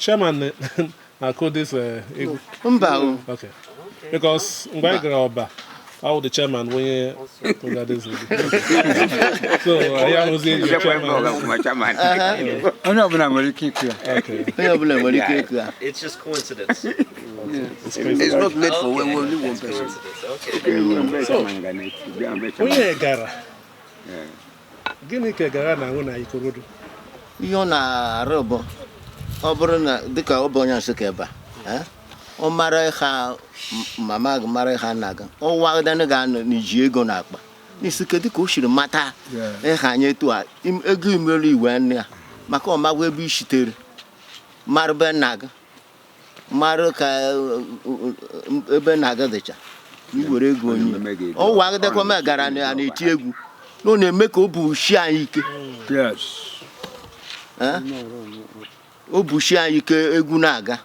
Chairman, I call this Ego. Okay. Because Oba, how the chairman when you got this. So I am saying the chairman. Okay. It's just coincidence. It's not made for only one person. Okay. So when you gara, gini ke gara na una Ikorodu. Ihe na robo ọ bụrụ na dịka ọ bụ onye nsụka ebe a ọ mara ha mama gị mara ha nna gị ọ wagidana ga anọ n'iji ego na akpa n'isi kedu ka o shiri mata ha anya etu a ego imelu iwe nne ya maka ọ magwa ebe ishitere mara be nna gị mara ka ebe nna gị dịcha iwere ego onye ọ wagidekwa m gara na eti egwu no na-eme ka o bu shi anyị ike Yes. o bushi anyị ike egwu na-aga